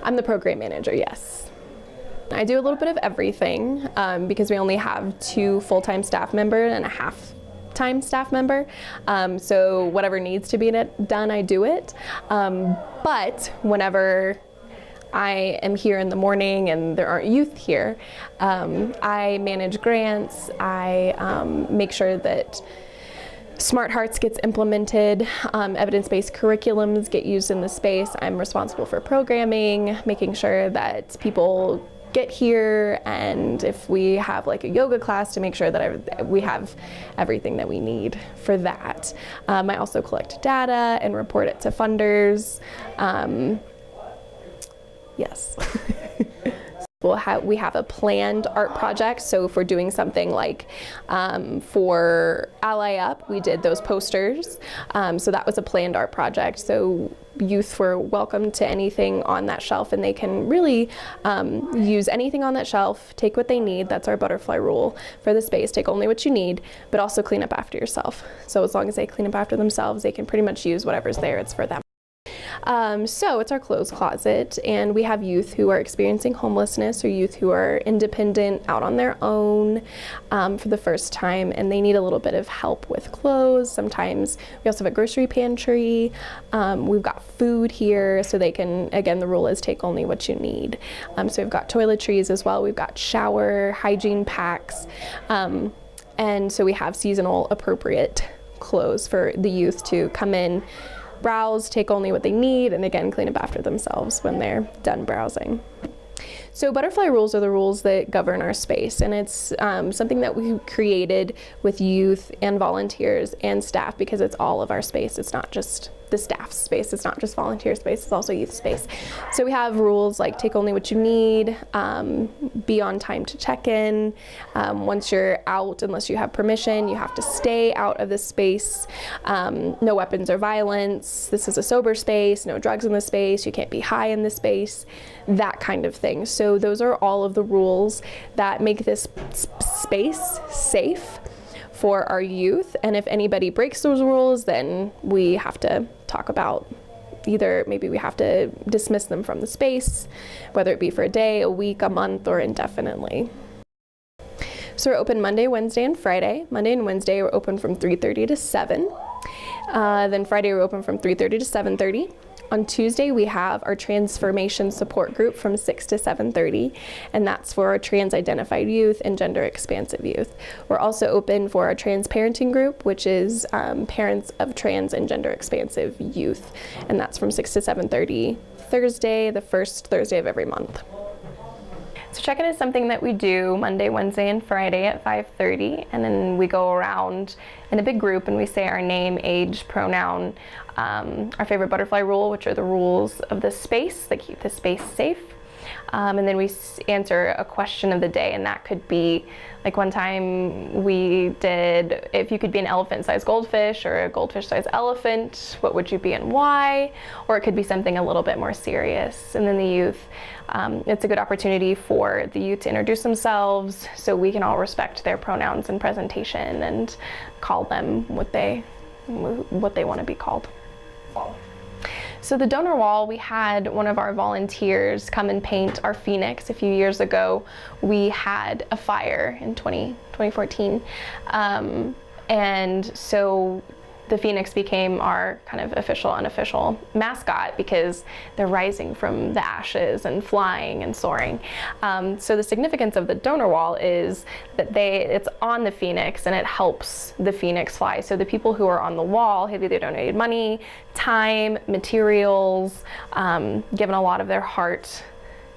I'm the program manager, yes. I do a little bit of everything because we only have 2 full-time staff members and a half-time staff member. So whatever needs to be done, I do it. But whenever I am here in the morning and there aren't youth here, I manage grants. I make sure that Smart Hearts gets implemented, evidence-based curriculums get used in the space. I'm responsible for programming, making sure that people get here, and if we have like a yoga class, to make sure that we have everything that we need for that. I also collect data and report it to funders. Yes. We have a planned art project, so if we're doing something like for Ally Up, we did those posters, so that was a planned art project. So youth were welcome to anything on that shelf, and they can really use anything on that shelf, take what they need. That's our butterfly rule for the space: take only what you need, but also clean up after yourself. So as long as they clean up after themselves, they can pretty much use whatever's there. It's for them. So it's our clothes closet, and we have youth who are experiencing homelessness, or youth who are independent, out on their own for the first time, and they need a little bit of help with clothes. Sometimes we also have a grocery pantry. We've got food here, so they can, again, the rule is take only what you need. So we've got toiletries as well. We've got shower hygiene packs, and so we have seasonal appropriate clothes for the youth to come in, browse, take only what they need, and again, clean up after themselves when they're done browsing. So butterfly rules are the rules that govern our space, and it's something that we created with youth and volunteers and staff, because it's all of our space. It's not just the staff space, it's not just volunteer space, it's also youth space. So we have rules like take only what you need, be on time to check in. Once you're out, unless you have permission, you have to stay out of the space. No weapons or violence. This is a sober space, no drugs in the space, you can't be high in the space, that kind of thing. So those are all of the rules that make this space safe for our youth, and if anybody breaks those rules, then we have to talk about either maybe we have to dismiss them from the space, whether it be for a day, a week, a month, or indefinitely. So we're open Monday, Wednesday, and Friday. Monday and Wednesday we're open from 3:30 to 7. Then Friday we're open from 3:30 to 7:30. On Tuesday, we have our transformation support group from 6 to 7:30, and that's for our trans-identified youth and gender-expansive youth. We're also open for our trans parenting group, which is parents of trans and gender-expansive youth, and that's from 6 to 7:30 Thursday, the first Thursday of every month. So check-in is something that we do Monday, Wednesday, and Friday at 5:30, and then we go around in a big group and we say our name, age, pronoun, our favorite butterfly rule, which are the rules of the space that keep the space safe. And then we answer a question of the day, and that could be, like one time we did, if you could be an elephant-sized goldfish or a goldfish-sized elephant, what would you be and why? Or it could be something a little bit more serious. And then the youth, it's a good opportunity for the youth to introduce themselves, so we can all respect their pronouns and presentation and call them what they want to be called. So the donor wall, we had one of our volunteers come and paint our Phoenix a few years ago. We had a fire in 2014, and so the Phoenix became our kind of official, unofficial mascot, because they're rising from the ashes and flying and soaring. So the significance of the donor wall is that it's on the Phoenix and it helps the Phoenix fly. So the people who are on the wall have either donated money, time, materials, given a lot of their heart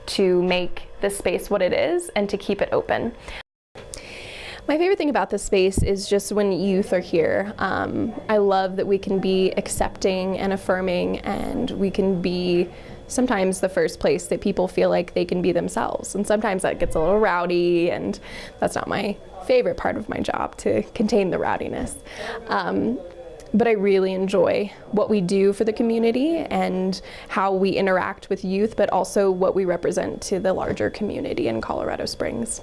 to make this space what it is and to keep it open. My favorite thing about this space is just when youth are here. I love that we can be accepting and affirming, and we can be sometimes the first place that people feel like they can be themselves. And sometimes that gets a little rowdy, and that's not my favorite part of my job, to contain the rowdiness. But I really enjoy what we do for the community and how we interact with youth, but also what we represent to the larger community in Colorado Springs.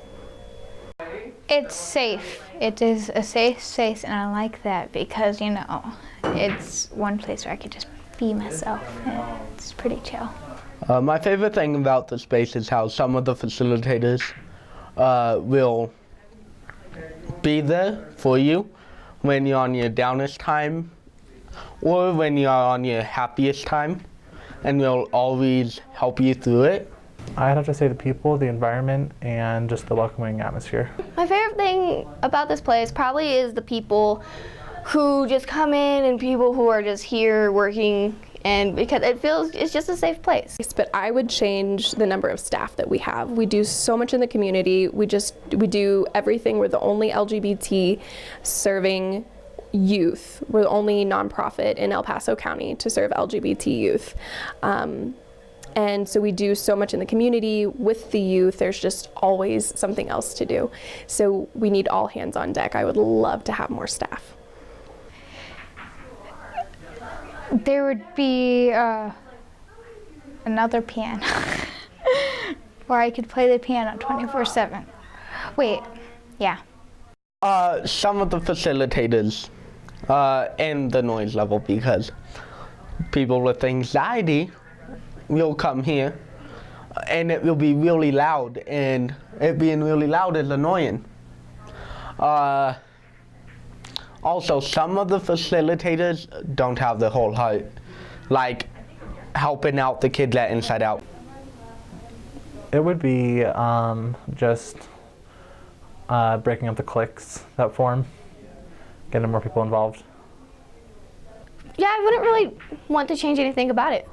It's safe. It is a safe space, and I like that because, you know, it's one place where I could just be myself. And it's pretty chill. My favorite thing about the space is how some of the facilitators will be there for you when you're on your downest time or when you're on your happiest time, and will always help you through it. I'd have to say the people, the environment, and just the welcoming atmosphere. My favorite thing about this place probably is the people who just come in and people who are just here working, and because it's just a safe place. But I would change the number of staff that we have. We do so much in the community. We do everything. We're the only LGBT serving youth. We're the only nonprofit in El Paso County to serve LGBT youth. And so we do so much in the community with the youth. There's just always something else to do. So we need all hands on deck. I would love to have more staff. There would be another piano where I could play the piano 24/7. Wait, yeah. Some of the facilitators and the noise level, because people with anxiety will come here and it will be really loud, and it being really loud is annoying. Also, some of the facilitators don't have the whole heart, like helping out the kids at Inside Out. It would be just breaking up the cliques that form, getting more people involved. Yeah, I wouldn't really want to change anything about it.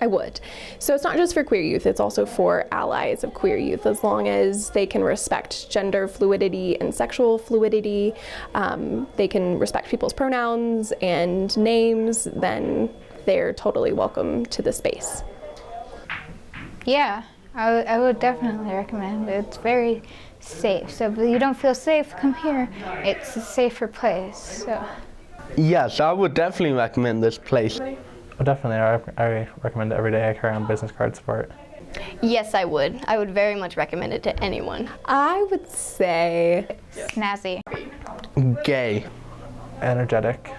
I would. So it's not just for queer youth, it's also for allies of queer youth. As long as they can respect gender fluidity and sexual fluidity, they can respect people's pronouns and names, then they're totally welcome to the space. Yeah, I would definitely recommend it. It's very safe. So if you don't feel safe, come here. It's a safer place. So. Yes, I would definitely recommend this place. But definitely, I recommend it every day. I carry on business cards for it. Yes, I would. I would very much recommend it to anyone. I would say Snazzy. Gay. Energetic.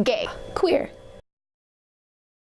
Gay. queer.